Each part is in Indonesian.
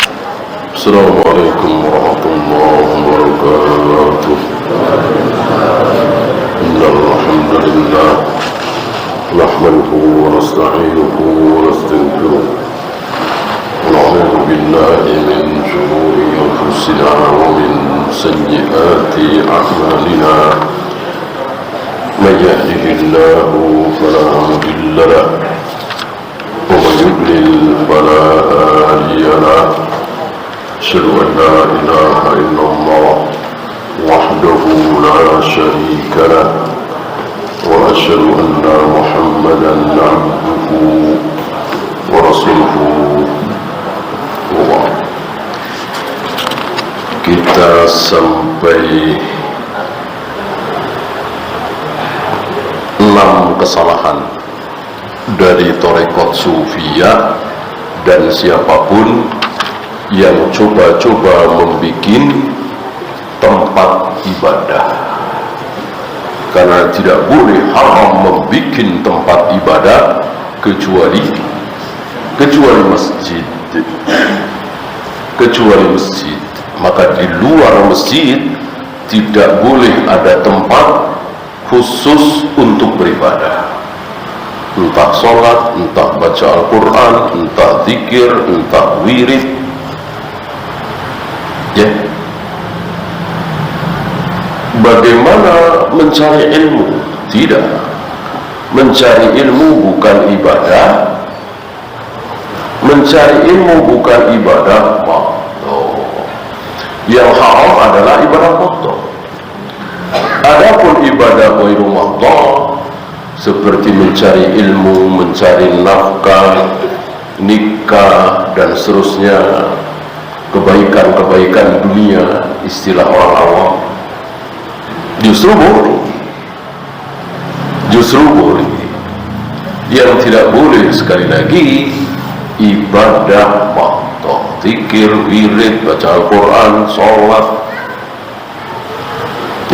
Assalamualaikum warahmatullahi wabarakatuh. Innal hamdalillah nahmaduhu wa nasta'inuhu wa nastaghfiruh wa na'udzu billahi min shururi anfusina wa min sayyiati a'malina. Man yahdihillahu fala mudilla lahu wa man yudlil fala hadiya lahu. أشهد أن لا إله إلا الله وحده لا شريك له وأشهد أن محمدا عبده ورسوله. Kita sampai 6 kesalahan dari tarekat Sufiyah dan siapapun yang coba-coba membuat tempat ibadah, karena tidak boleh haram membuat tempat ibadah kecuali masjid. Maka di luar masjid tidak boleh ada tempat khusus untuk beribadah, entah sholat, entah baca Al-Quran, entah zikir, entah wirid. Ya, bagaimana mencari ilmu? Tidak, mencari ilmu bukan ibadah. Mencari ilmu bukan ibadah makhluk. Yang haram adalah ibadah makhluk. Adapun ibadah ghairu makhluk seperti mencari ilmu, mencari nafkah, nikah dan seterusnya, kebaikan-kebaikan dunia, istilah orang awam, justru boleh. Yang tidak boleh sekali lagi ibadah makhluk, zikir, wirid, baca Al-Quran, sholat.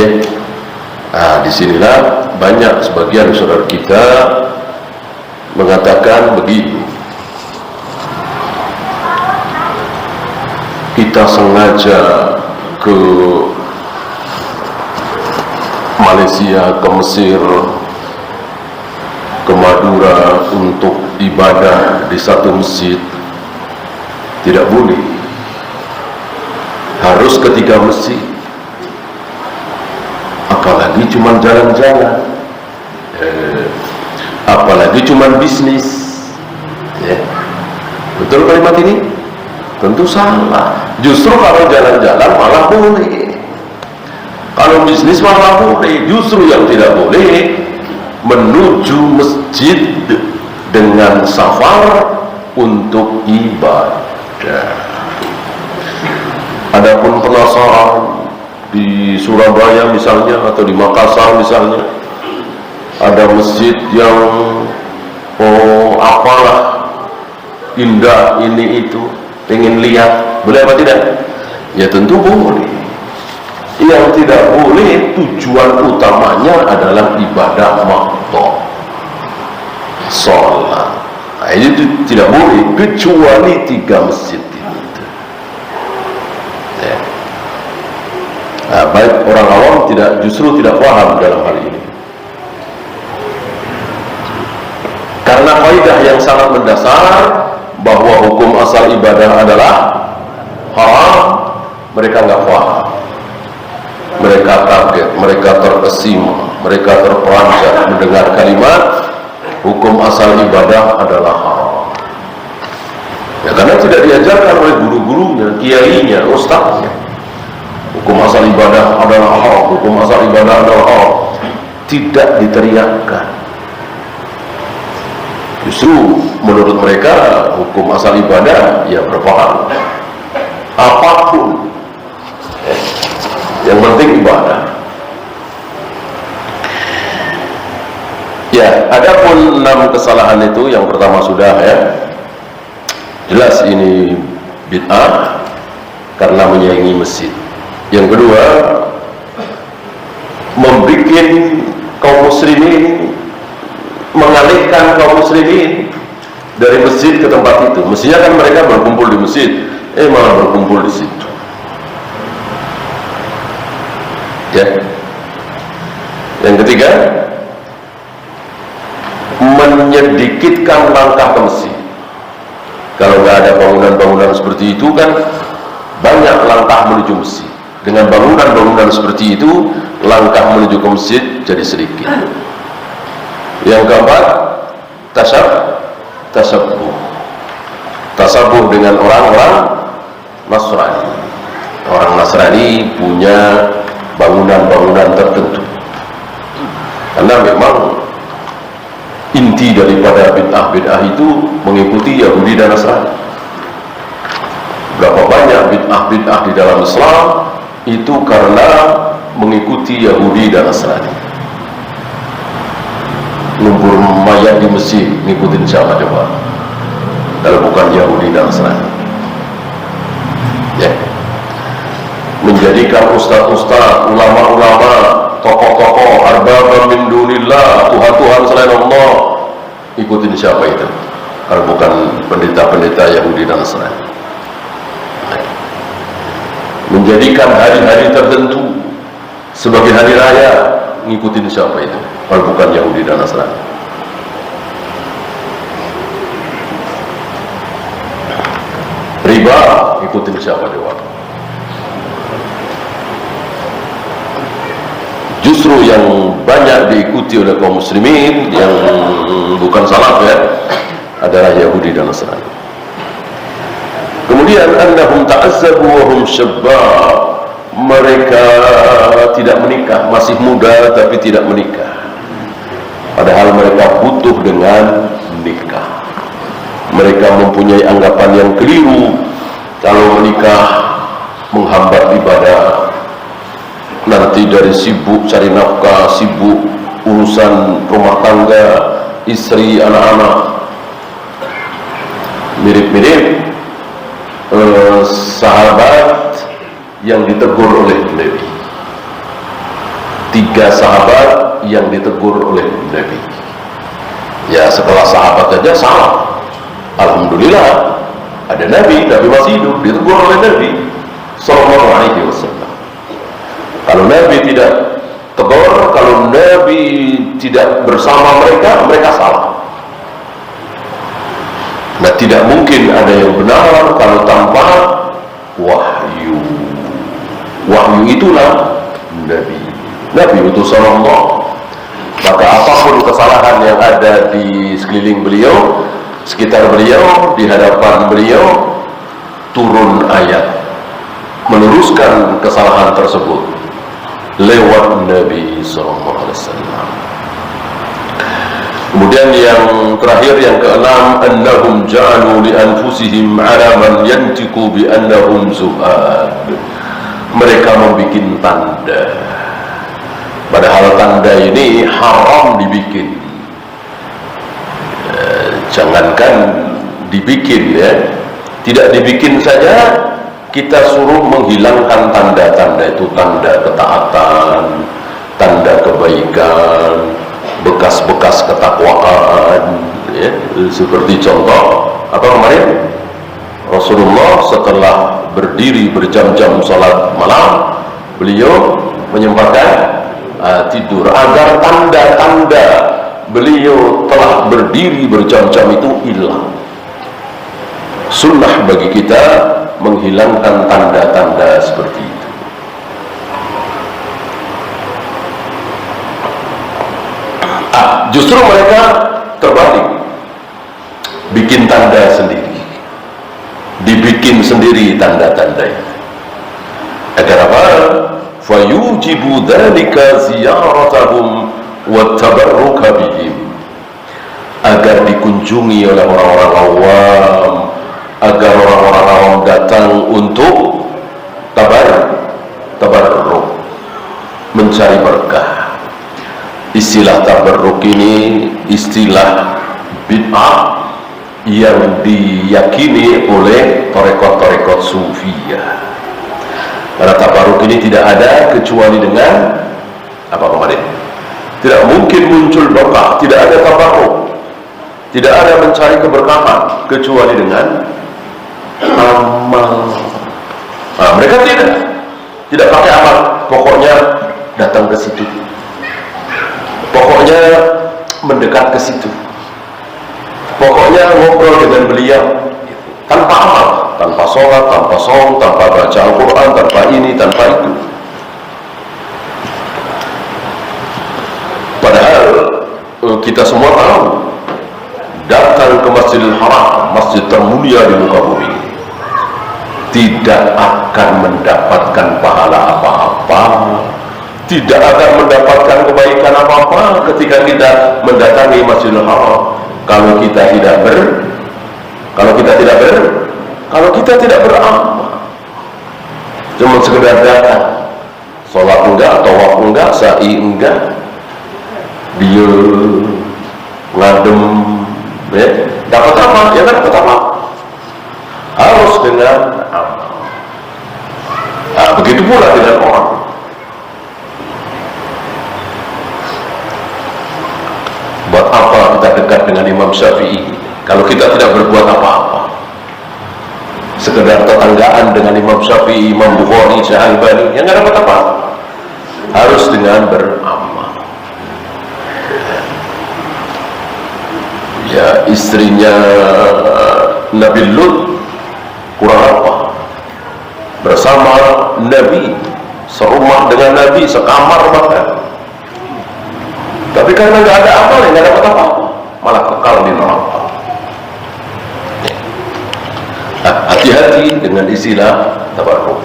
Ya. Nah, disinilah banyak sebagian saudara kita mengatakan begini: kita sengaja ke Malaysia, ke Mesir, ke Madura untuk ibadah di satu masjid. Tidak boleh, harus ketiga masjid. Apalagi cuma jalan-jalan, apalagi cuma bisnis. Ya. Betul kalimat ini? Tentu salah. Justru kalau jalan-jalan malah boleh, kalau bisnis malah boleh. Justru yang tidak boleh menuju masjid dengan safar untuk ibadah. Adapun penasaran, di Surabaya misalnya atau di Makassar misalnya ada masjid yang apalah indah ini itu, ingin lihat, boleh apa tidak? Ya tentu boleh. Yang tidak boleh tujuan utamanya adalah ibadah makhluk, sholat. Nah, itu tidak boleh kecuali 3 masjid itu. Ya. Nah, baik orang awam justru tidak paham dalam hal ini, karena kaidah yang sangat mendasar bahwa hukum asal ibadah adalah haram, mereka nggak paham. Mereka kaget, mereka terkesima, mereka terperanjat mendengar kalimat hukum asal ibadah adalah haram. Ya, karena tidak diajarkan oleh guru-gurunya, kiainya, ustaznya. Hukum asal ibadah adalah haram, hukum asal ibadah adalah haram. Tidak diteriakkan. Justru menurut mereka hukum asal ibadah ya berpahala, apapun, yang penting ibadah. Ya, adapun 6 kesalahan itu, yang pertama sudah ya, jelas ini bid'ah karena menyaingi masjid. Yang kedua, membuat kaum muslimin, mengalihkan kaum muslimin dari masjid ke tempat itu. Mestinya kan mereka berkumpul di masjid, malah berkumpul di situ. Ya. Yang ketiga, menyedikitkan langkah ke masjid. Kalau nggak ada bangunan-bangunan seperti itu kan banyak langkah menuju masjid. Dengan bangunan-bangunan seperti itu, langkah menuju ke masjid jadi sedikit. Yang keempat, tasabuh dengan orang-orang Nasrani. Orang Nasrani punya bangunan-bangunan tertentu, karena memang inti daripada bid'ah itu mengikuti Yahudi dan Nasrani. Berapa banyak bid'ah di dalam Islam itu karena mengikuti Yahudi dan Nasrani. Ngumpul mayat di masjid, ngikutin siapa coba? Kalau bukan Yahudi dan Nasrani. Ya. Menjadikan ustaz-ustaz, ulama-ulama, tokoh-tokoh, arbaba min dunillah, Tuhan-Tuhan selain Allah, ikutin siapa itu? Kalau bukan pendeta-pendeta Yahudi dan Nasrani. Menjadikan hari-hari tertentu sebagai hari raya, ngikutin siapa itu? Kalau bukan Yahudi dan Nasrani. Riba, ikutin siapa coba? Justru yang banyak diikuti oleh kaum muslimin yang bukan salaf ya, adalah Yahudi dan Nasrani. Kemudian annahum ta'azzabu wa hum syabab, mereka tidak menikah, masih muda tapi tidak menikah, padahal mereka butuh dengan nikah. Mereka mempunyai anggapan yang keliru kalau menikah menghambat ibadah. Nanti dari sibuk cari nafkah, sibuk urusan rumah tangga, istri, anak-anak. Mirip-mirip sahabat yang ditegur oleh Nabi. 3 sahabat yang ditegur oleh Nabi. Ya, setelah sahabat saja salah. Alhamdulillah ada Nabi masih hidup, ditegur oleh Nabi sallallahu alaihi wasallam. Kalau Nabi tidak tegur, kalau Nabi tidak bersama mereka, mereka salah. Nah, tidak mungkin ada yang benar kalau tanpa wahyu. Wahyu itulah Nabi. Nabi utusan Allah. Maka apapun kesalahan yang ada di sekeliling beliau, sekitar beliau, di hadapan beliau, turun ayat meluruskan kesalahan tersebut lewat Nabi SAW. Kemudian yang terakhir, yang keenam, annahum ja'alu li anfusihim 'alaman yantiqu bi annahum zuhad. Mereka membuat tanda, padahal tanda ini haram dibikin. Jangankan dibikin ya, tidak dibikin saja, kita suruh menghilangkan tanda-tanda itu, tanda ketaatan, tanda kebaikan, bekas-bekas ketakwaan ya. Seperti contoh apa kemarin, Rasulullah setelah berdiri berjam-jam salat malam, beliau menyempatkan tidur agar tanda-tanda beliau telah berdiri berjam-jam itu hilang. Sunnah bagi kita menghilangkan tanda-tanda seperti itu. Justru mereka terbalik, bikin tanda sendiri, dibikin sendiri tanda-tanda itu. Agar apa? Fayujibu dzalika ziyaratahum wa tabarruka bihim, agar dikunjungi oleh orang-orang awam, agar orang-orang awam datang untuk tabarruk, mencari berkah. Istilah tabarruk ini istilah bid'ah yang diyakini oleh tarekat-tarekat sufiyah. Karena tabarruk ini tidak ada kecuali dengan apa kemarin? Tidak mungkin muncul berkah, tidak ada tabarruk, tidak ada mencari keberkahan kecuali dengan amal. Nah, mereka tidak pakai amal, pokoknya datang ke situ, pokoknya mendekat ke situ, pokoknya ngobrol dengan beliau, tanpa amal, tanpa sholat, tanpa saum, tanpa baca Al-Quran, tanpa ini, tanpa itu. Padahal kita semua tahu, datang ke Masjidil Haram, masjid termulia di muka bumi, tidak akan mendapatkan pahala apa-apa, tidak akan mendapatkan kebaikan apa-apa ketika kita mendatangi Masjidil Haram kalau kita tidak beramal, cuma sekedar datang, sholat enggak, tawaf enggak, sa'i enggak, dia ngadem, dapat apa? Ya kan dapat apa? Harus dengan amal. Nah, begitu pula dengan orang. Buat apa kita dekat dengan Imam Syafi'i kalau kita tidak berbuat apa-apa? Sekedar tetanggaan dengan Imam Syafi'i, Imam Bukhari, Syekh Albani, yang nggak dapat apa? Harus dengan beramal. Ya, istrinya Nabi Lut kurang apa? Bersama Nabi, serumah dengan Nabi, sekamar bahkan. Tapi karena nggak ada amal, nggak dapat apa-apa, malah kekal di neraka. Hati-hati dengan istilah tabarruk.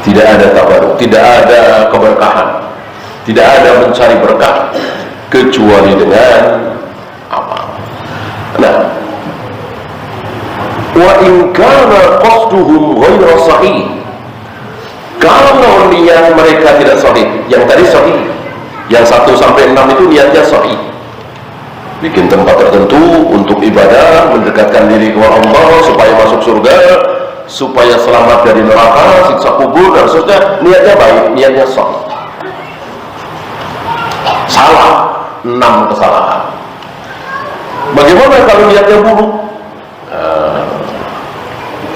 Tidak ada tabarruk, tidak ada keberkahan, tidak ada mencari berkah kecuali dengan amal. Nah, wa in kana qasduhum ghairu sahih, kalau niat mereka tidak sahih, yang tadi sahih, yang 1 sampai 6 itu niatnya sahih, bikin tempat tertentu untuk ibadah, mendekatkan diri kepada Allah supaya masuk surga, supaya selamat dari neraka, siksa kubur dan seterusnya, niatnya baik, niatnya sahih. Salah 6 kesalahan. Bagaimana kalau niatnya buruk?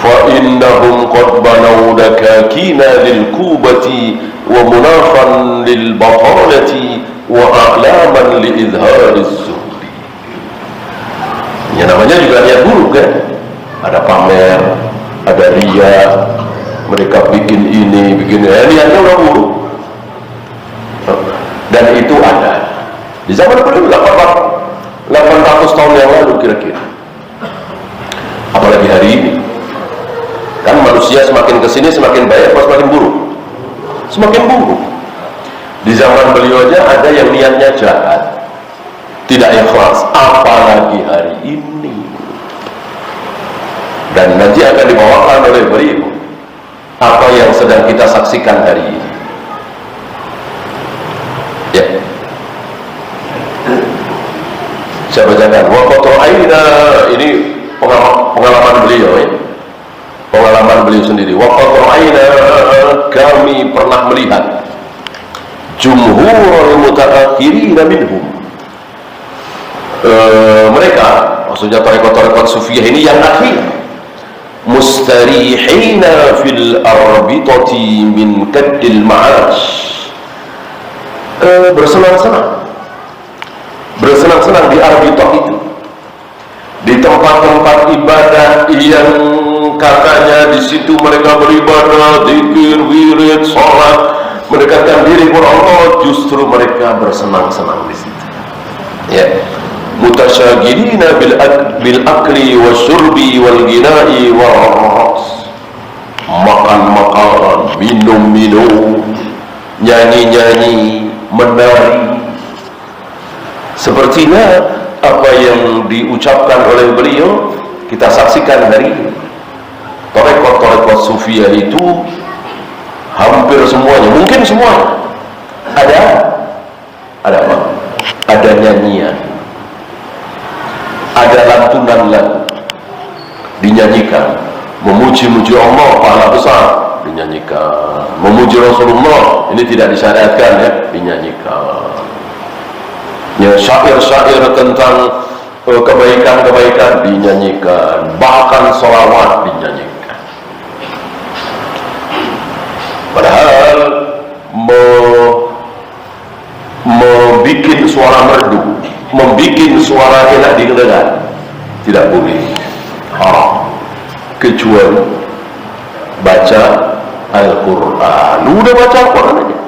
Fa innahum qad banaw dakakina lil kubati wa munafan lil batalati wa a'laman li izhariz zuhdi. Ya namanya juga niat buruk kan? Ada pamer, ada riya, mereka bikin ini, bikin ini, niatnya udah buruk. Dan itu ada di zaman beliau 800 tahun yang lalu kira-kira. Apalagi hari ini, kan manusia semakin kesini semakin baik atau semakin buruk? Semakin buruk. Di zaman beliau aja ada yang niatnya jahat, tidak ikhlas, apalagi hari ini. Dan nanti akan dibawakan oleh beliau apa yang sedang kita saksikan hari ini. Ya, saya bacakan. Wa qad ra'ayna, ini pengalaman beliau ya. Pengalaman beliau sendiri. Wa qad ra'ayna, kami pernah melihat jumhurul mutaakhirin minhum, mereka maksudnya tarekat-tarekat sufiyah ini yang akhir, mustarihina fil arbitati min kaddil ma'ash, bersenang-senang di arbitah itu, di tempat-tempat ibadah yang katanya di situ mereka beribadah, zikir, wirid, sholat, mendekatkan diri kepada Allah, justru mereka bersenang-senang di situ. Ya, mutasyagilina bil akli wasyurbi wal ghina'i wal ras, makan-makan, minum-minum, nyanyi-nyanyi, menari. Sepertinya apa yang diucapkan oleh beliau kita saksikan hari ini. Tarekat-tarekat sufiyah itu hampir semuanya, mungkin semuanya ada apa? Ada nyanyian, ada lantunan lagu dinyanyikan, memuji-muji Allah, pahala besar dinyanyikan, memuji Rasulullah, ini tidak disyariatkan ya, dinyanyikan. Ya, syair-syair tentang kebaikan-kebaikan dinyanyikan, bahkan sholawat dinyanyikan. Padahal membuat suara merdu, membuat suara enak didengar tidak boleh, haram, kecuali baca Al-Quran. Udah baca Al-Quran aja.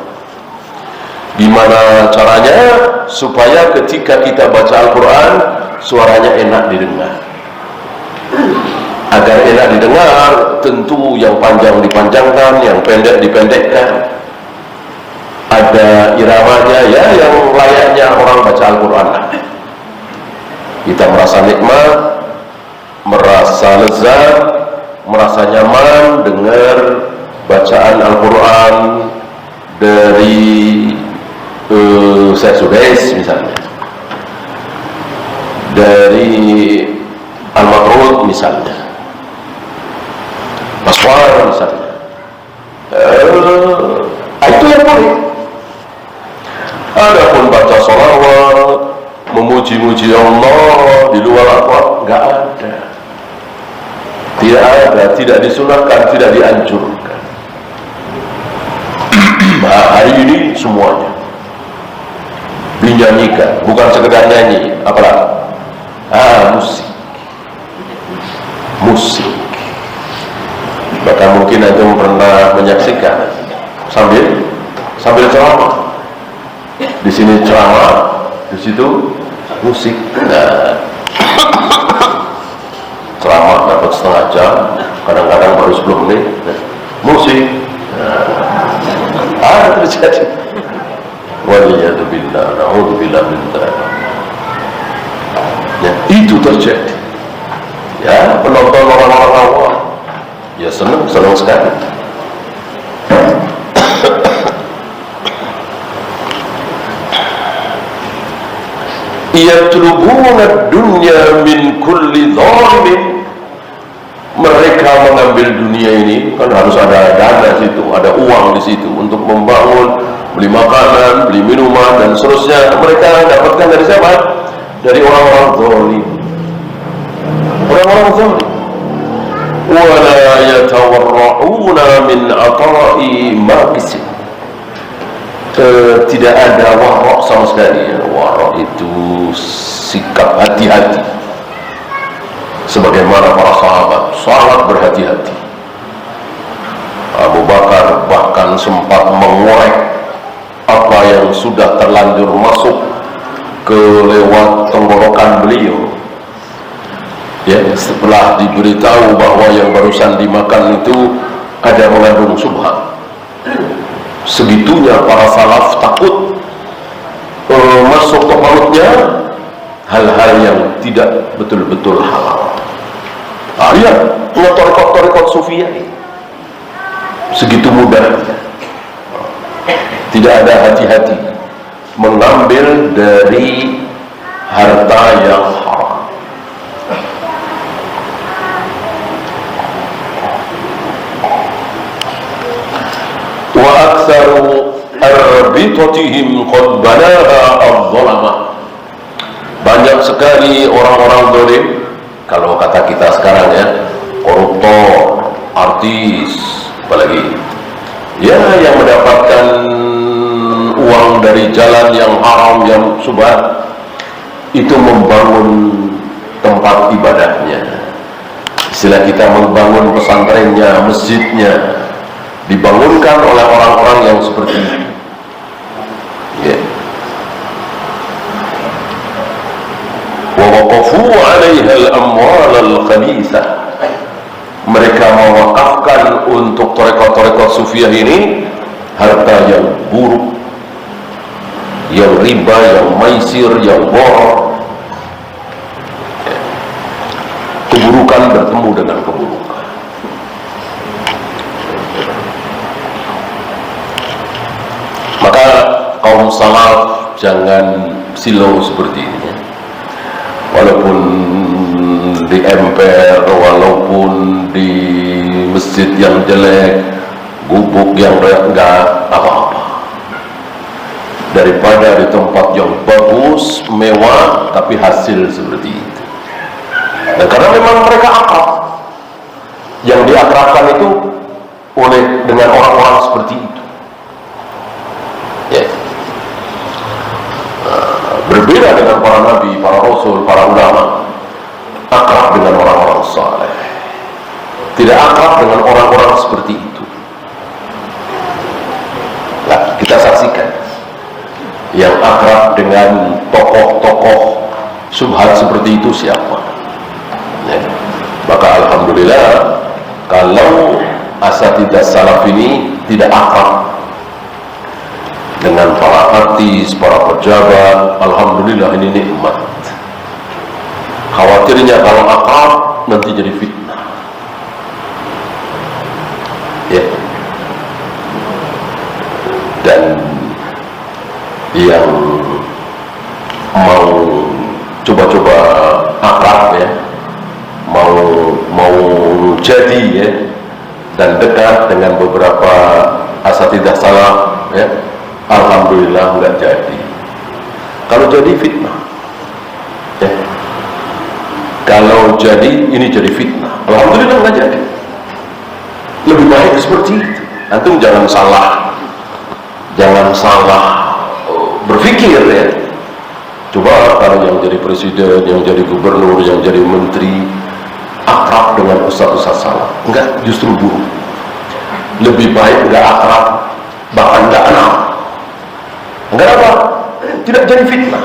Gimana caranya supaya ketika kita baca Al-Quran suaranya enak didengar? Agar enak didengar, tentu yang panjang dipanjangkan, yang pendek dipendekkan, ada iramanya, ya, yang layaknya orang baca Al-Quran. Kita merasa nikmat, merasa lezat, merasa nyaman dengar bacaan Al-Quran dari Syekh Sudais misalnya, dari Al-Matrud misalnya, Paswar misalnya. Itu yang boleh. Adapun baca sholawat, memuji-muji Allah di luar Al-Quran, nggak ada. Tidak ada, tidak disunahkan, tidak dianjurkan. Nah, hari ini semuanya dinyanyikan, bukan sekedar nyanyi, apalagi musik. Bahkan mungkin antum pernah menyaksikan sambil ceramah. Di sini ceramah, di situ musik. Nah, ceramah dapat setengah jam, kadang-kadang baru 10 menit, musik. Ada terjadi. Waliyadzubillah, na'udzubillah min dzalik. Ya, itu terjadi. Ya, penonton orang-orang awam, ya senang sekali. Yatlubuna dunya min kulli dhalimin. Mereka mengambil dunia ini, kan harus ada dana di situ, ada uang di situ untuk membangun, beli makanan, beli minuman dan seterusnya. Mereka dapatkan dari siapa? Dari orang-orang zalim. Orang-orang zalim. Wala yatawarra'una min ata'i ma kisib. Tidak ada warok sama sekali. Warok itu sikap hati-hati, sebagaimana para sahabat sangat berhati-hati. Abu Bakar bahkan sempat mengorek apa yang sudah terlanjur masuk ke lewat tenggorokan beliau. Ya, setelah diberitahu bahwa yang barusan dimakan itu ada mengandung subhat, segitunya para salaf takut masuk ke perutnya hal-hal yang tidak betul-betul halal. Lihat torikot sufiyah ini segitu mudahnya, tidak ada hati-hati mengambil dari harta yang haram. Wa aktsaru arbitatihim qad balaha adh-dhalama. Banyak sekali orang-orang zalim, kalau kata kita sekarang ya, koruptor, artis, apalagi ya, yang mendapatkan uang dari jalan yang haram, yang subhat, itu membangun tempat ibadahnya. Istilah kita membangun pesantrennya, masjidnya, dibangunkan oleh orang-orang yang seperti ini. Ya. Wa waqafu 'alaiha al-amwal al-khabithah. Mereka mewakafkan untuk tarekat-tarekat sufiyah ini harta yang buruk, yang riba, yang maisir, yang bohong. Keburukan bertemu dengan keburukan. Maka kaum salaf jangan silau seperti ini. Walaupun di emper, walaupun di masjid yang jelek, gubuk yang enggak apa-apa, daripada di tempat yang bagus, mewah, tapi hasil seperti ini. Dan karena memang mereka akrab, yang diakrabkan itu dengan orang-orang seperti itu. Ya. Berbeda dengan para nabi, para rasul, para ulama, akrab dengan orang-orang saleh. Tidak akrab dengan orang-orang seperti itu. Nah, kita saksikan yang akrab dengan tokoh-tokoh subhat seperti itu siapa? Ya. Maka alhamdulillah kalau asatidzah salaf ini tidak akrab dengan para artis, para pejabat, alhamdulillah ini nikmat. Khawatirnya kalau akrab nanti jadi fitnah. Ya. Dan yang mau coba-coba akrab ya, mau jadi ya, dan dekat dengan beberapa asatidzah salaf ya, alhamdulillah nggak jadi. Kalau jadi fitnah ya. Kalau jadi ini jadi fitnah, alhamdulillah nggak jadi. Lebih baik seperti itu. Antum jangan salah berpikir ya. Coba kalau yang jadi presiden, yang jadi gubernur, yang jadi menteri akrab dengan ustaz-ustaz salaf, enggak, justru buruk. Lebih baik enggak akrab, bahkan enggak kenal. Enggak apa? Tidak jadi fitnah.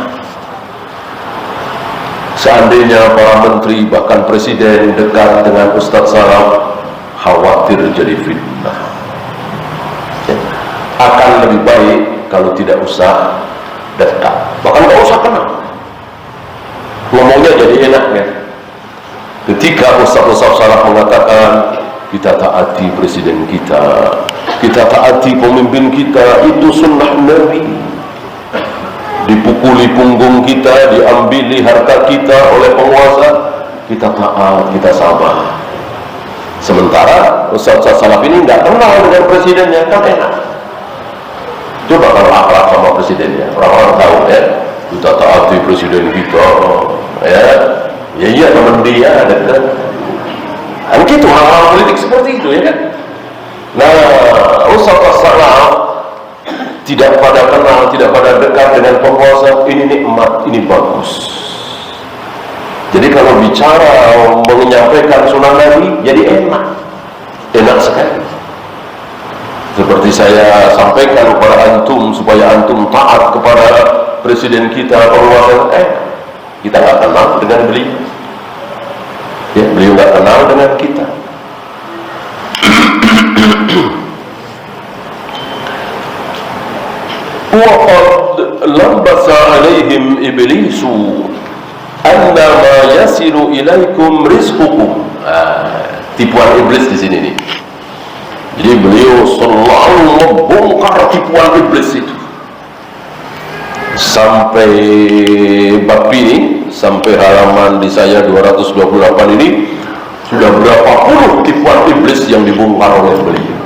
Seandainya para menteri bahkan presiden dekat dengan ustaz salaf, khawatir jadi fitnah. Ya. Akan lebih baik kalau tidak usah dekat, bahkan nggak usah kenal. Ngomongnya jadi enak ya. Ketika ustaz-ustaz salaf mengatakan kita taati presiden kita taati pemimpin kita, itu sunnah Nabi. Dipukuli punggung kita, diambili harta kita oleh penguasa, kita taat, kita sabar. Sementara ustaz-ustaz salaf ini nggak kenal dengan presidennya, kan enak. Coba kalau akrab sama presidennya, orang-orang tahu ya, kita taati presiden kita ya, iya teman dia dekat. Kan gitu orang-orang politik seperti itu ya kan. Nah, ustaz salaf tidak pada kenal, tidak pada dekat dengan penguasa, ini nikmat, ini bagus. Jadi kalau bicara menyampaikan sunnah Nabi, jadi enak sekali. Seperti saya sampaikan kepada antum, supaya antum taat kepada presiden kita, penguasa, kita nggak kenal dengan beliau. Ya, beliau nggak kenal dengan kita. وَقَدْ لَبَّسَ عَلَيْهِمْ إِبْلِيسُ أَنَّمَا يَسِلُ إِلَيْكُمْ رِزْقُكُمْ. Tipuan iblis di sini nih. Jadi beliau selalu membongkar tipuan iblis itu. Sampai bab ini, sampai halaman di saya 228 ini, sudah berapa puluh tipuan iblis yang dibongkar oleh beliau.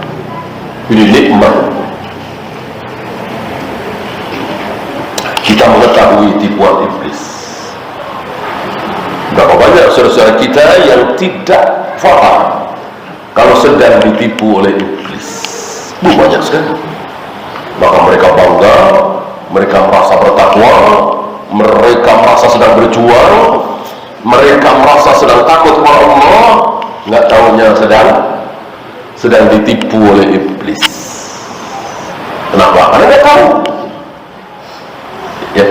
Ini nikmat. Kita mengetahui tipuan iblis. Berapa banyak saudara-saudara kita yang tidak faham kalau sedang ditipu oleh iblis. Banyak sekali. Maka mereka bangga, mereka merasa bertakwa, mereka merasa sedang berjuang, mereka merasa sedang takut kepada Allah, nggak tahunya sedang ditipu oleh iblis. Kenapa? Karena nggak tahu. Ya.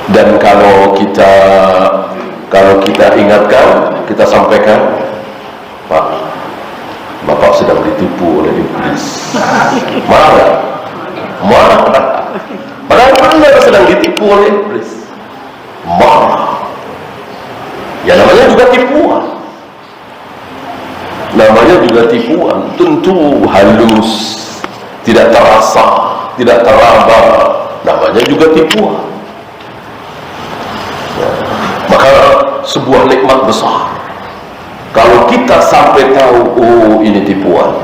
Dan kalau kita ingatkan, kita sampaikan, Pak, Bapak sedang ditipu oleh iblis. Marah. Padahal Anda sedang ditipu oleh iblis. Marah. Ya namanya juga tipuan. Tentu halus, tidak terasa, tidak teraba. Namanya juga tipuan. Maka sebuah nikmat besar kalau kita sampai tahu, oh ini tipuan,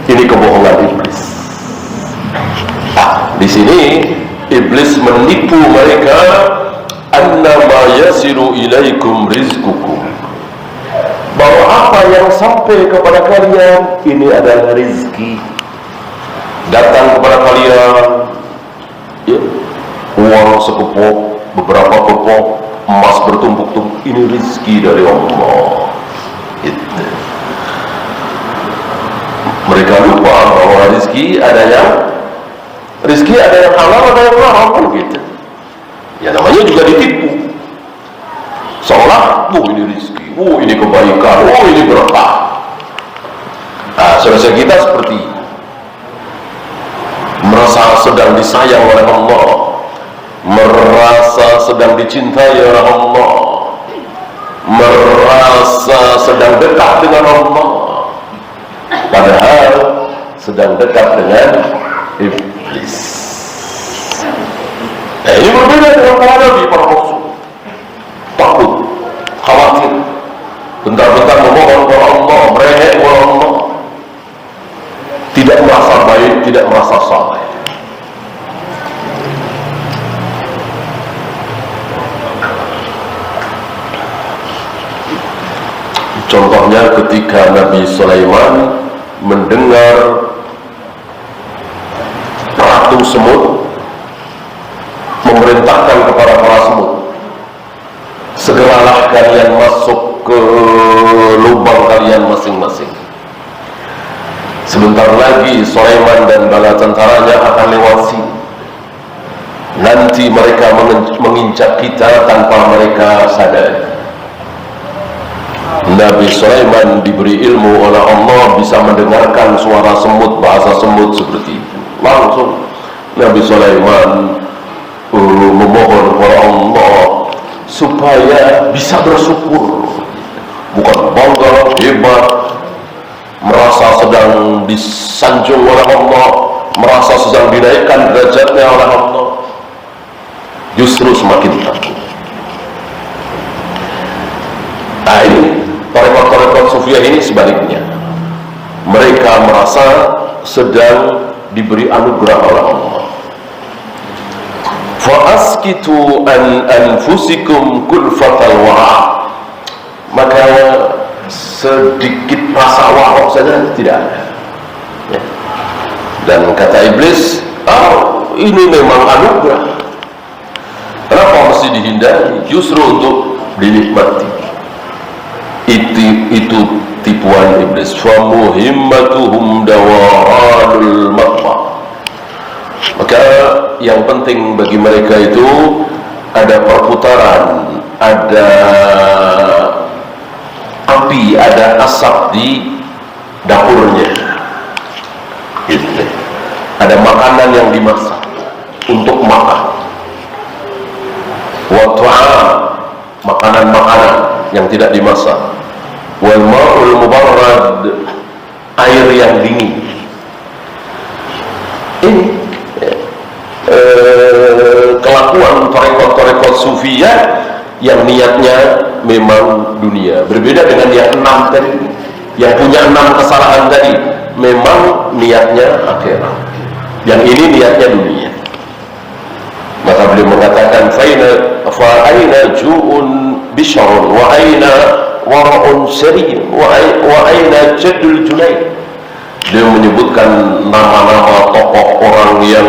ini kebohongan iblis. Di sini iblis menipu mereka annama yasilu ilaikum rizqukum, bahwa apa yang sampai kepada kalian ini adalah rizki, datang kepada kalian, ya, uang sekepok, beberapa kepok, emas bertumpuk-tumpuk, ini rizki dari Allah. Itu. Mereka lupa bahwa rizki ada yang halal, ada yang haram, kan gitu. Ya namanya juga ditipu. Seolah, ini rizki, ini kebaikan, ini berkah. Nah, saudara kita seperti merasa sedang disayang oleh Allah, merasa sedang dicintai oleh Allah, merasa sedang dekat dengan Allah, padahal sedang dekat dengan iblis. Nah, ini berbeda dengan para nabi, para rasul. Takut, khawatir, bentar-bentar memohon kepada Allah, merengek kepada Allah, tidak merasa baik, tidak merasa saleh. Contohnya ketika Nabi Sulaiman mendengar ratu semut memerintahkan kepada para semut, segeralah kalian masuk ke lubang kalian masing-masing. Sebentar lagi Sulaiman dan bala tentaranya akan lewat sini. Nanti mereka menginjak kita tanpa mereka sadari. Nabi Sulaiman diberi ilmu oleh Allah, bisa mendengarkan suara semut, bahasa semut seperti itu. Langsung Nabi Sulaiman memohon kepada Allah supaya bisa bersyukur, bukan bangga, hebat, merasa sedang disanjung oleh Allah, merasa sedang dinaikkan derajatnya oleh Allah, justru semakin takut. Nah, ini tarekat-tarekat Sufiyah ini sebaliknya, mereka merasa sedang diberi anugerah oleh Allah. Fa'askitu an anfusikum kulfatal wara', maka sedikit rasa warok saja tidak ada, ya. Dan kata iblis, ini memang anugerah, kenapa mesti dihindari, justru untuk dinikmati. Itu tipuan iblis. Fa muhimmatuhum dawaranul maqma, maka yang penting bagi mereka itu ada perputaran, ada api, ada asap di dapurnya, gitu. Ada makanan yang dimasak untuk makan, wa ta'am, makanan-makanan yang tidak dimasak, wal ma'ul mubarrad, air yang dingin. Ini kelakuan tarekat-tarekat Sufiyah yang niatnya memang dunia. Berbeda dengan yang 6 tadi, yang punya 6 kesalahan tadi, memang niatnya akhirat. Yang ini niatnya dunia. Maka beliau mengatakan, fa aina ju'un bisharun wa aina wara'un syari'in wa aina jadul junaid. Dia menyebutkan nama-nama tokoh orang yang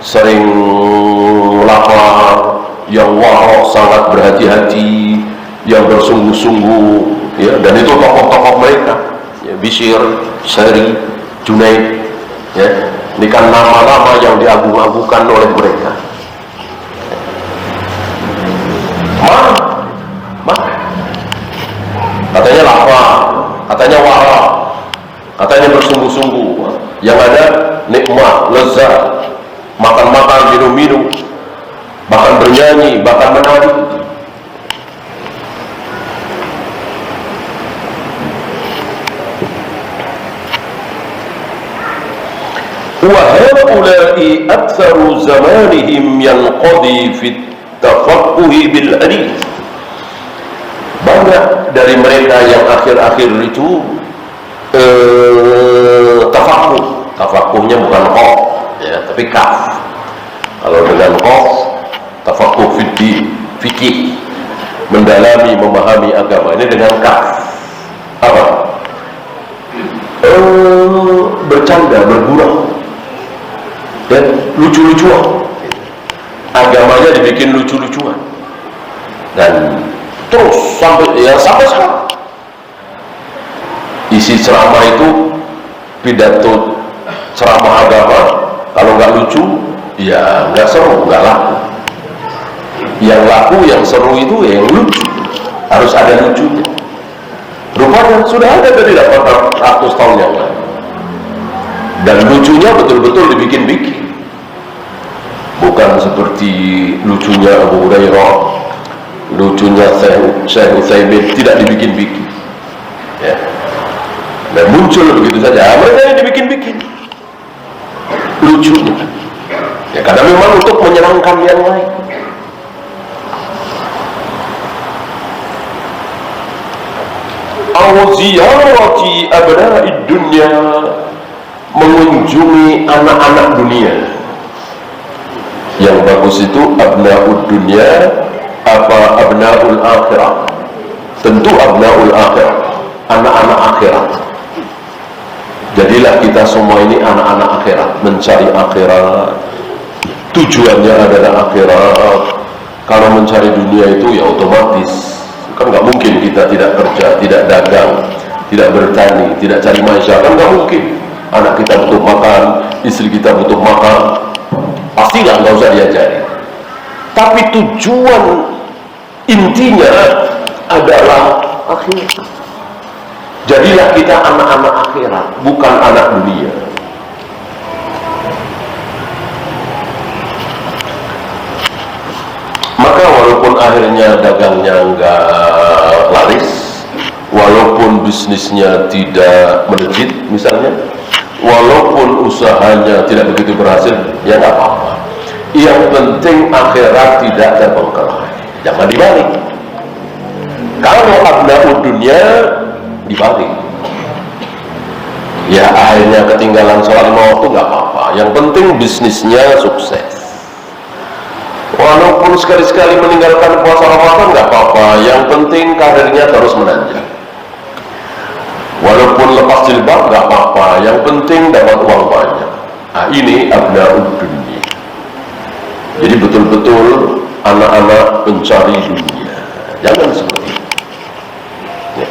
sering lapar, yang warok, sangat berhati-hati, yang bersungguh-sungguh, ya. Dan itu tokoh-tokoh mereka, ya, Bishr, Syari, Junaid, ya. Ini kan nama-nama yang diagung-agungkan oleh mereka. Mana? Katanya lapar, katanya warok, katanya bersungguh-sungguh. Yang ada nikmat, lezat, makan-makan, minum-minum, bahkan bernyanyi, bahkan menari. Wa haula'i aktsaru zamanihim yanqadi fit tafaqquhi bil hadits. Banyak dari mereka yang akhir-akhir itu tafakuhnya bukan qaf, ya, tapi kaf. Kalau dengan qaf, tafakuh fiddin, fikih, mendalami, memahami agama ini dengan kaf. Apa? Bercanda, bergurau, dan lucu-lucuan. Agamanya dibikin lucu-lucuan, dan terus sampai sekarang. Isi ceramah itu pidato ceramah agama, kalau nggak lucu, ya nggak seru, nggak laku. Yang laku, yang seru itu yang lucu, harus ada lucunya. Rupanya sudah ada dari 800 tahun yang lalu, dan lucunya betul-betul dibikin-bikin. Bukan seperti lucunya Abu Hurairah, lucunya Syekh Utsaimin, tidak dibikin-bikin. Ya. Dan muncul begitu saja, mereka yang dibikin-bikin lucunya. Ya, karena memang untuk menyenangkan yang lain. Awziyarati abna'id dunya, mengunjungi anak-anak dunia. Yang bagus itu abna'ud dunya apa abna'ul akhirah? Tentu abna'ul akhirah, anak-anak akhirat. Jadilah kita semua ini anak-anak akhirat, mencari akhirat. Tujuannya adalah akhirat. Kalau mencari dunia itu ya otomatis, kan nggak mungkin kita tidak kerja, tidak dagang, tidak bertani, tidak cari maisha, kan nggak mungkin. Anak kita butuh makan, istri kita butuh makan, pastilah nggak usah diajari. Tapi tujuan intinya adalah akhirat. Jadilah kita anak-anak akhirat, bukan anak dunia. Maka walaupun akhirnya dagangnya nggak laris, walaupun bisnisnya tidak melejit misalnya, walaupun usahanya tidak begitu berhasil, ya nggak apa-apa. Yang penting akhirat tidak terbengkalai, jangan dibalik. Kalau abna'ud dunia dibalik, ya akhirnya ketinggalan sholat 5 waktu, nggak apa-apa. Yang penting bisnisnya sukses. Walaupun sekali-sekali meninggalkan puasa Ramadan, nggak apa-apa. Yang penting karirnya terus menanjak. Walaupun lepas jilbab, nggak apa-apa. Yang penting dapat uang banyak. Nah, ini abna'ud dunia. Jadi betul-betul anak-anak pencari dunia. Jangan seperti itu. Ya.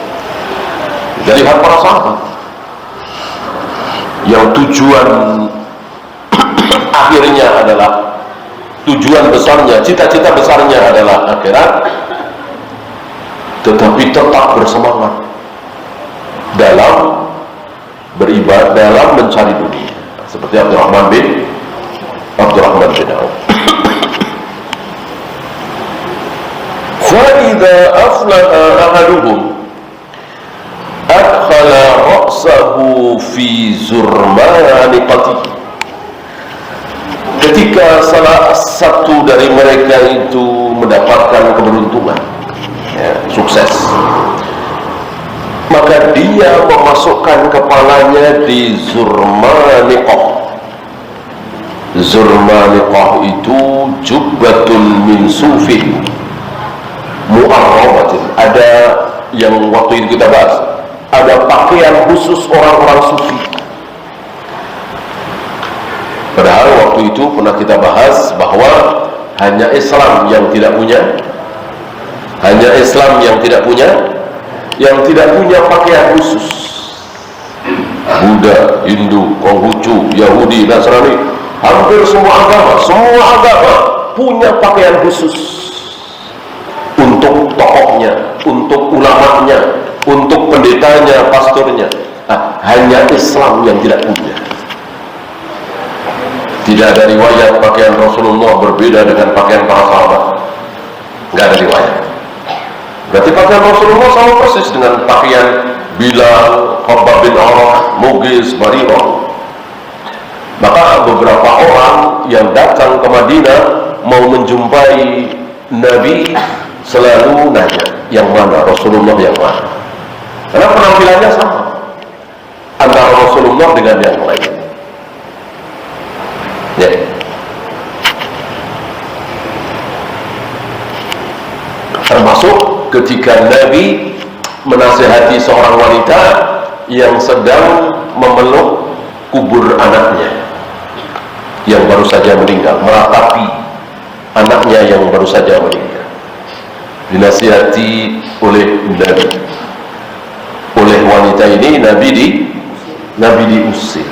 Jadi lihat para sahabat yang tujuan akhirnya adalah, tujuan besarnya, cita-cita besarnya adalah akhirat, tetapi tetap bersemangat dalam beribadah, dalam mencari dunia. Seperti Abdurrahman bin Auf. فَإِذَا أَفْلَحَ أَحَدُهُمْ أَدْخَلَ رَأْسَهُ فِي زُرْمَانِ قَتِهِ. Ketika salah satu dari mereka itu mendapatkan keberuntungan, ya, sukses, maka dia memasukkan kepalanya di Zurmaniqah. Zurmaniqah itu jubbatun min sufin mu'arrabatin. Ada yang waktu itu kita bahas, ada pakaian khusus orang-orang sufi. Padahal waktu itu pernah kita bahas bahwa hanya Islam yang tidak punya, yang tidak punya pakaian khusus. Buddha, Hindu, Konghucu, Yahudi, Nasrani, hampir semua agama punya pakaian khusus untuk tokohnya, untuk ulamanya, untuk pendetanya, pastornya. Nah, hanya Islam yang tidak punya. Tidak ada riwayat pakaian Rasulullah berbeda dengan pakaian para sahabat. Tidak ada riwayat. Berarti pakaian Rasulullah sama persis dengan pakaian Bilal, Khabbab bin Arad, Mughis, Barirah. Maka beberapa orang yang datang ke Madinah mau menjumpai Nabi selalu nanya, yang mana Rasulullah, yang mana? Karena penampilannya sama antara Rasulullah dengan yang lain. Ya. ketika Nabi menasihati seorang wanita yang sedang memeluk kubur anaknya yang baru saja meninggal, meratapi anaknya yang baru saja meninggal. Dinasihati oleh Nabi, oleh wanita ini. Nabi diusir,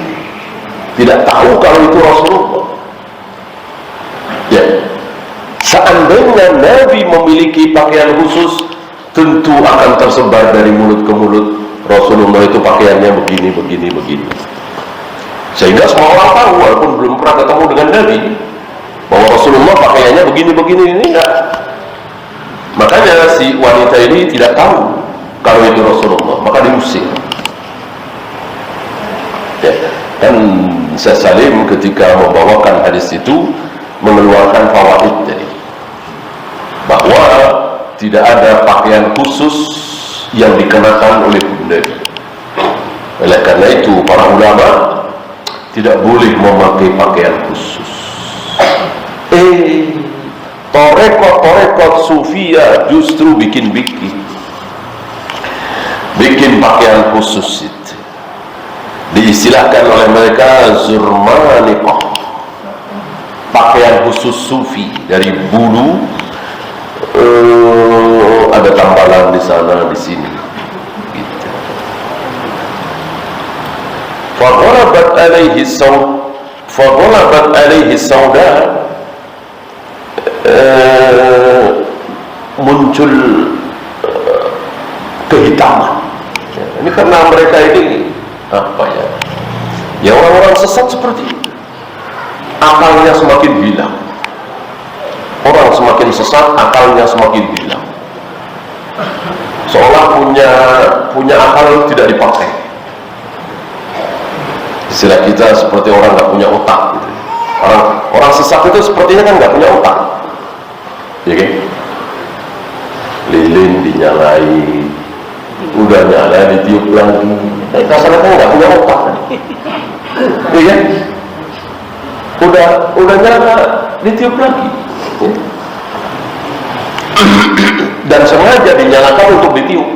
tidak tahu kalau itu Rasulullah. Ya, seandainya Nabi memiliki pakaian khusus, tentu akan tersebar dari mulut ke mulut, Rasulullah itu pakaiannya begini, begini, begini, sehingga semua orang tahu, walaupun belum pernah ketemu dengan Nabi, bahwa Rasulullah pakaiannya begini, begini. Ini enggak. Makanya si wanita ini tidak tahu kalau itu Rasulullah, maka diusir. Ya, dan Syekh Salim ketika membawakan hadis itu mengeluarkan fawaid tadi, bahwa tidak ada pakaian khusus yang dikenakan oleh Nabi. Oleh karena itu para ulama tidak boleh memakai pakaian khusus. Torekot sufia justru bikin pakaian khusus itu. Diistilahkan oleh mereka zurmaniqah, pakaian khusus sufi, dari bulu, ada tambalan di sana di sini gitu. Faghalabat alaihi sauda, muncul kehitaman. Ini karena mereka ini apa ya? Ya orang-orang sesat seperti itu. Akalnya semakin hilang. Orang semakin sesat, akalnya semakin hilang. Seolah punya akal tidak dipakai. Istilah kita seperti orang nggak punya otak gitu. Orang sesat itu sepertinya kan nggak punya otak, ya kan? Lilin dinyalai, udah nyala ditiup lagi. Kasarnya kan nggak punya otak, iya kan? Udah nyala ditiup lagi, ya? Dan sengaja dinyalakan untuk ditiup,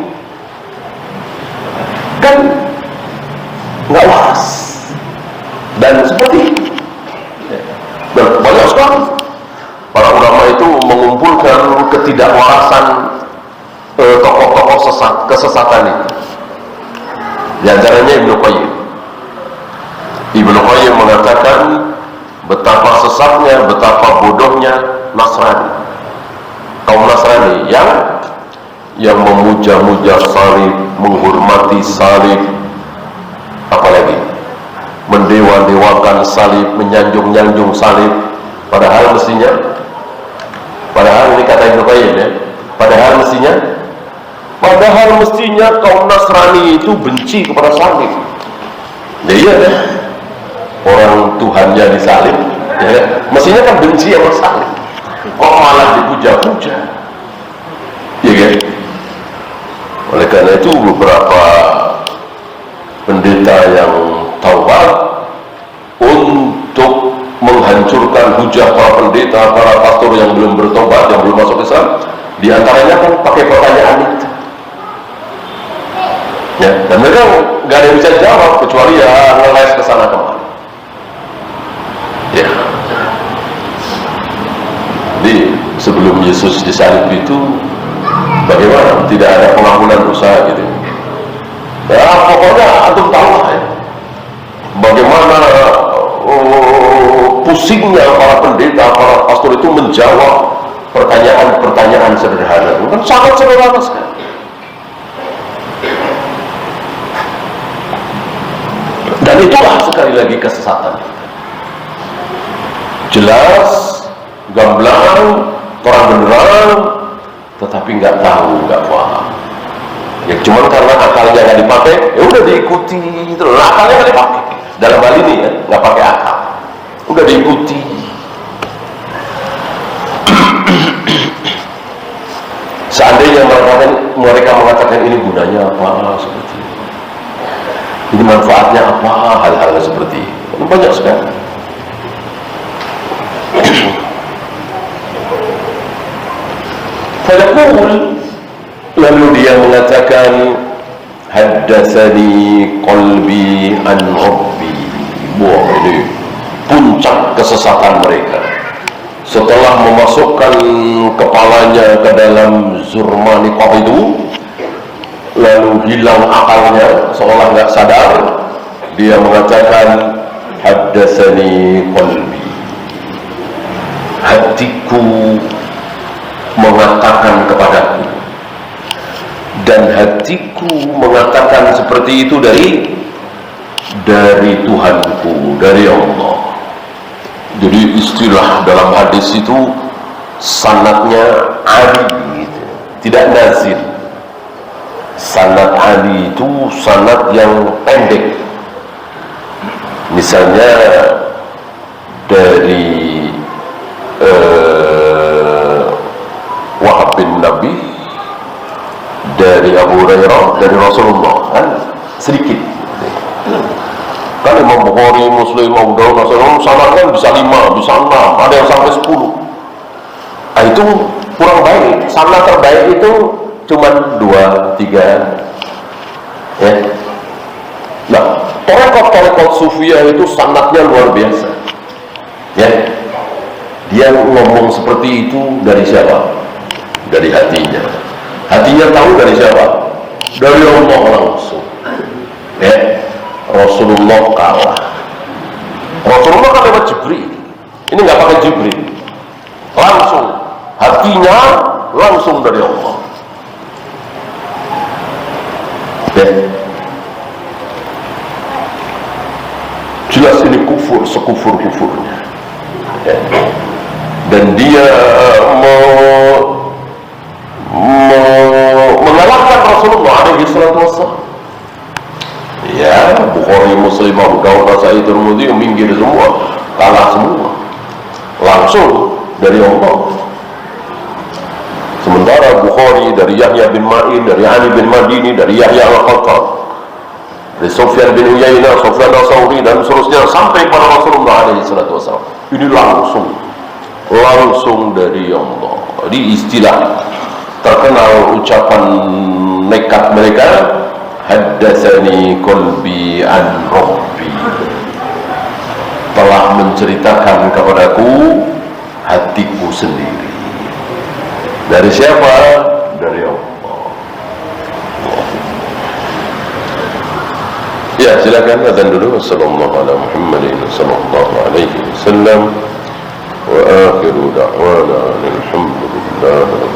kan nggak waras. Dan seperti itu, dan banyak sekali para ulama itu mengumpulkan ketidakwarasan tokoh-tokoh kesesatan itu. Di antaranya Ibnu Qayyim mengatakan betapa sesatnya, betapa bodohnya Nasrani, kaum Nasrani yang memuja-muja salib, menghormati salib, apalagi mendewa-dewakan salib, menyanjung-nyanjung salib. Padahal ini kata Ibnu Qayyim ya, padahal mestinya kaum Nasrani itu benci kepada salib. Ya iya deh, orang Tuhannya disalib, ya, mestinya kan benci sama salib, kok malah dipuja-puja, ya kan? Oleh karena itu beberapa pendeta yang taubat untuk menghancurkan hujah para pendeta, para pastor yang belum bertobat, yang belum masuk Islam, di antaranya kan pakai pertanyaan itu, ya, dan mereka nggak ada yang bisa jawab kecuali ya ngeles ke sana kemari, ya. Jadi sebelum Yesus disalib itu bagaimana? Tidak ada pengampunan dosa gitu. Ya pokoknya antum tahu lah ya, bagaimana pusingnya para pendeta, para pastor itu menjawab pertanyaan-pertanyaan sederhana. Kan sangat sederhana sekali. Dan itulah sekali lagi kesesatan. Jelas, gamblang, terang benderang, tetapi nggak tahu, nggak paham. Ya cuma karena akalnya nggak dipakai, ya udah diikuti terus. Akalnya nggak dipakai. Dalam hal ini ya, nggak pakai akal, udah diikuti. Seandainya mereka mengatakan ini gunanya apa, seperti ini manfaatnya apa, hal-hal seperti ini banyak sekali. Fayaqul, Lalu dia mengatakan, haddatsani qalbi an rabbi. Wah, ini puncak kesesatan mereka. Setelah memasukkan kepalanya ke dalam zurmaniqah itu, lalu hilang akalnya, seolah nggak sadar, dia mengatakan, haddatsani qalbi, hatiku mengatakan kepadaku, dan hatiku mengatakan seperti itu dari Tuhanku, dari Allah. Jadi istilah dalam hadis itu sanadnya Ali gitu, tidak nazil. Sanad Ali itu sanad yang pendek. Misalnya dari Wahab bin Nabi, dari Abu Hurairah, dari Rasulullah, kan sedikit. Kan Imam Bukhari, Muslim, Abu Dawud, Rasulullah sanadnya bisa 5, bisa 6, ada yang sampai 10. Nah, itu kurang baik. Sanad terbaik itu cuma 2, 3, ya. Nah, torekot sufiyah itu sanadnya luar biasa, ya. Dia ngomong seperti itu dari siapa? Dari hatinya. Hatinya tahu dari siapa? Dari Allah langsung, ya. Rasulullah kalah. Rasulullah kan lewat Jibril, ini nggak pakai Jibril, langsung hatinya langsung dari Allah. Jelas ini kufur sekufur-kufurnya, dan dia mengalahkan Rasulullah alaihi salatu wassalam. Ya, Bukhari, Muslim, Abu Dawud, Nasai, Tirmidzi minggir semua, kalah semua, langsung dari Allah. Sementara Bukhari dari Yahya bin Ma'in, dari Ali bin Madini, dari Yahya al-Qattan, dari Sufyan bin Uyainah, Sufyan al-Thawri, dan seterusnya sampai pada Rasulullah alaihi salatu wasallam. Ini langsung dari Allah. Jadi istilah terkenal ucapan nekat mereka, haddatsani qalbi an rabbi, telah menceritakan kepadaku hatiku sendiri. Dari siapa? Dari Allah. Ya, silakan adzan dulu. Wassalamualaikum warahmatullahi wabarakatuh. Wa akhiru da'wana alhamdulillah.